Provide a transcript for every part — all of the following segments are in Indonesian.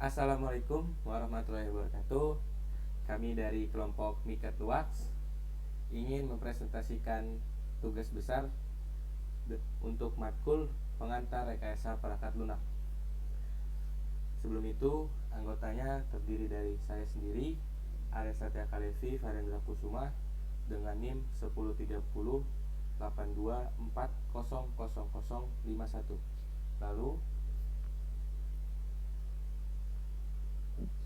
Assalamualaikum warahmatullahi wabarakatuh. Kami dari kelompok Mikat Luwaks ingin mempresentasikan tugas besar untuk matkul pengantar rekayasa perangkat lunak. Sebelum itu, anggotanya terdiri dari saya sendiri, Arya Satya Kalevi Farendra Kusuma, dengan NIM 103082400051. Lalu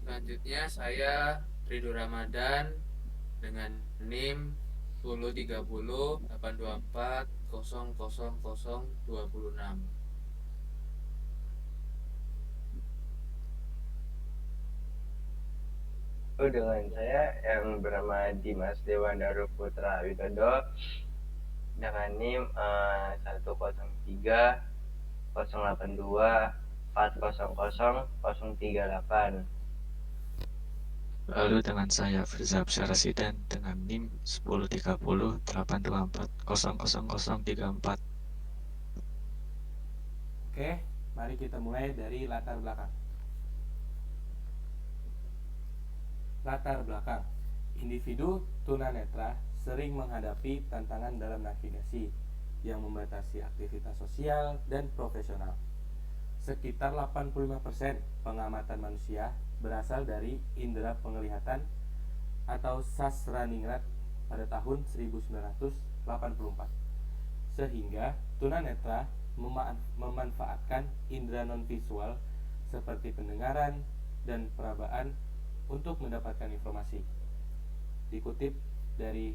Selanjutnya saya Ridho Ramadan dengan NIM 103082400026. Dengan saya yang bernama Dimas Dewandaro Putra Widodo dengan NIM 103082400038. Lalu dengan saya Firza Syarasidan dengan NIM 103082400034. Oke, mari kita mulai dari latar belakang. Latar belakang. Individu tunanetra sering menghadapi tantangan dalam navigasi yang membatasi aktivitas sosial dan profesional. Sekitar 85% pengamatan manusia berasal dari indera penglihatan atau sasraningrat pada tahun 1984. Sehingga tunanetra memanfaatkan indera non-visual seperti pendengaran dan perabaan untuk mendapatkan informasi. Dikutip dari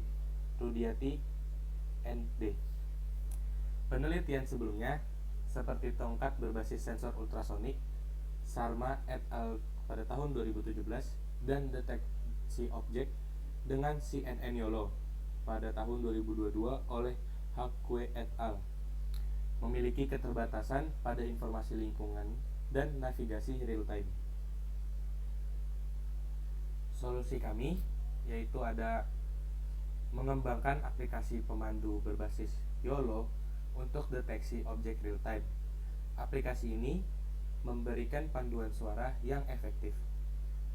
Rudiati ND. Penelitian sebelumnya seperti tongkat berbasis sensor ultrasonik Sharma et al. Pada tahun 2017 dan deteksi objek dengan CNN YOLO pada tahun 2022 oleh Hakwe et al. Memiliki keterbatasan pada informasi lingkungan dan navigasi real time. Solusi kami yaitu ada mengembangkan aplikasi pemandu berbasis YOLO untuk deteksi objek real time. Aplikasi ini memberikan panduan suara yang efektif,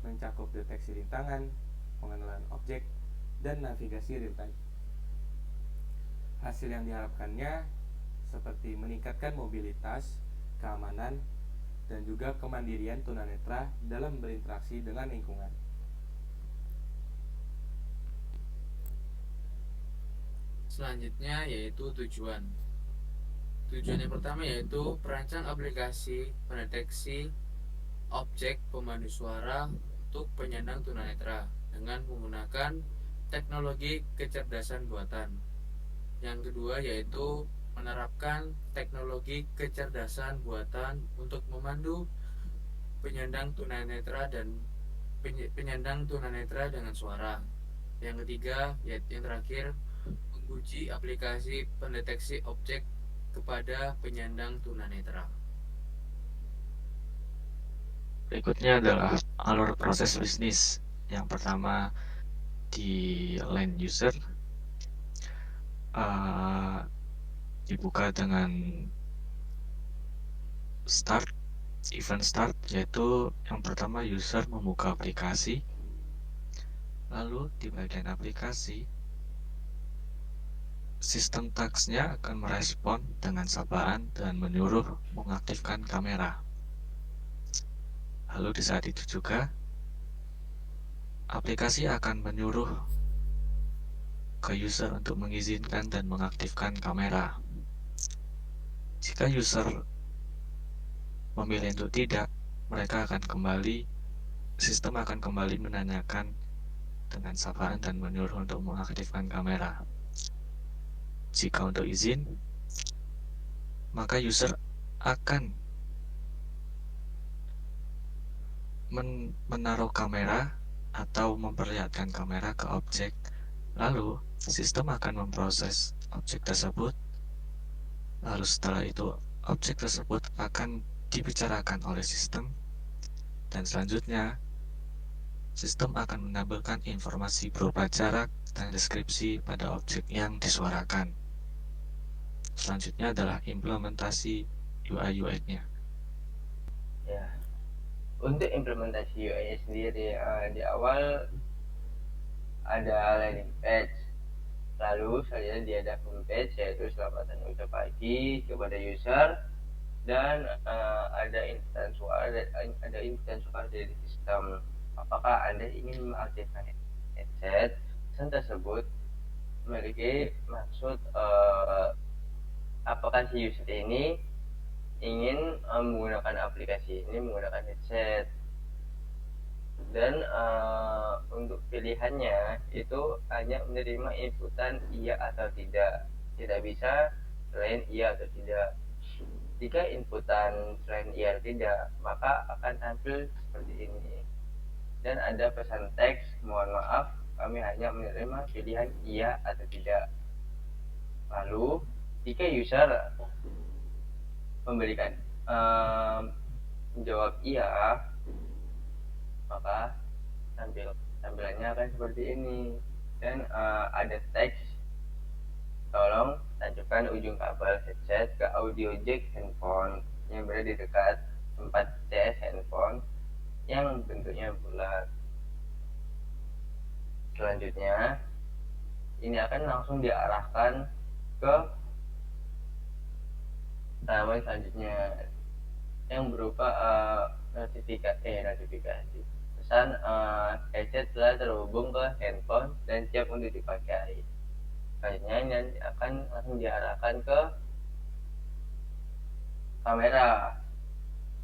mencakup deteksi rintangan, pengenalan objek, dan navigasi real time. Hasil yang diharapkannya seperti meningkatkan mobilitas, keamanan, dan juga kemandirian tunanetra dalam berinteraksi dengan lingkungan. Selanjutnya yaitu tujuan. Tujuan yang pertama yaitu perancang aplikasi pendeteksi objek pemandu suara untuk penyandang tunanetra dengan menggunakan teknologi kecerdasan buatan. Yang kedua yaitu menerapkan teknologi kecerdasan buatan untuk memandu penyandang tunanetra dengan suara. Yang ketiga yaitu yang terakhir, menguji aplikasi pendeteksi objek kepada penyandang tunanetra. Berikutnya adalah alur proses bisnis. Yang pertama di line user dibuka dengan event start, yaitu yang pertama user membuka aplikasi. Lalu di bagian aplikasi, sistem tasknya akan merespon dengan sapaan dan menyuruh mengaktifkan kamera. Lalu di saat itu juga, aplikasi akan menyuruh ke user untuk mengizinkan dan mengaktifkan kamera. Jika user memilih untuk tidak, sistem akan kembali menanyakan dengan sapaan dan menyuruh untuk mengaktifkan kamera. Jika untuk izin, maka user akan menaruh kamera atau memperlihatkan kamera ke objek. Lalu sistem akan memproses objek tersebut. Lalu setelah itu objek tersebut akan dibicarakan oleh sistem, dan selanjutnya sistem akan menampilkan informasi berupa jarak dan deskripsi pada objek yang disuarakan. Selanjutnya adalah implementasi UI/UX-nya. Ya, Untuk implementasi UI sendiri, di awal ada landing page, lalu selanjutnya dia ada homepage, yaitu selamat dan ucap pagi kepada user, dan ada inputan suara dari sistem. Apakah Anda ingin mengaktifkan headset? Pesan tersebut memiliki maksud apakah si user ini ingin menggunakan aplikasi ini menggunakan headset, dan untuk pilihannya itu hanya menerima inputan iya atau tidak bisa selain iya atau tidak. Jika inputan selain iya atau tidak, maka akan tampil seperti ini, dan ada pesan teks, mohon maaf kami hanya menerima pilihan iya atau tidak. Lalu jika user memberikan menjawab iya, maka tampilannya akan seperti ini, dan ada teks, tolong tancapkan ujung kabel headset ke audio jack handphone yang berada di dekat tempat CS handphone yang bentuknya bulat. Selanjutnya ini akan langsung diarahkan ke halaman selanjutnya yang berupa notifikasi pesan headset telah terhubung ke handphone dan siap untuk dipakai. Selanjutnya ini akan langsung diarahkan ke kamera,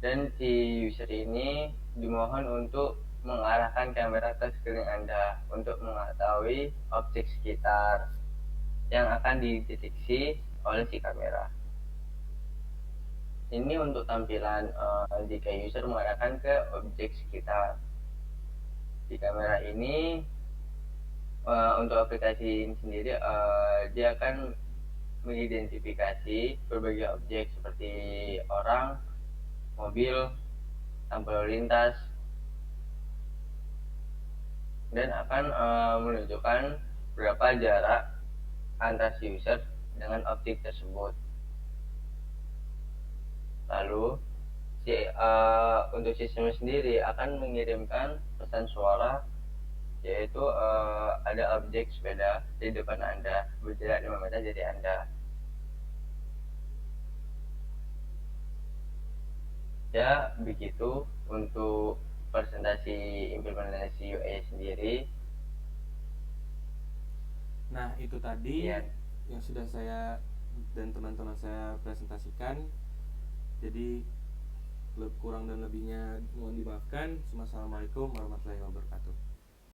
dan si user ini dimohon untuk mengarahkan kamera ke sekeliling Anda untuk mengetahui objek sekitar yang akan dideteksi oleh si kamera. Ini untuk tampilan jika user mengarahkan ke objek sekitar. Di kamera ini untuk aplikasi ini sendiri dia akan mengidentifikasi berbagai objek seperti orang, mobil, lampu lalu lintas, dan akan menunjukkan berapa jarak antara si user dengan objek tersebut. Lalu untuk sistem sendiri akan mengirimkan pesan suara, yaitu ada objek sepeda di depan Anda berjarak 5 meter dari Anda. Ya, begitu untuk presentasi implementasi UI sendiri. Nah, itu tadi Ya. yang sudah saya dan teman-teman saya presentasikan. Jadi kurang dan lebihnya mohon dimaafkan. Wassalamualaikum warahmatullahi wabarakatuh.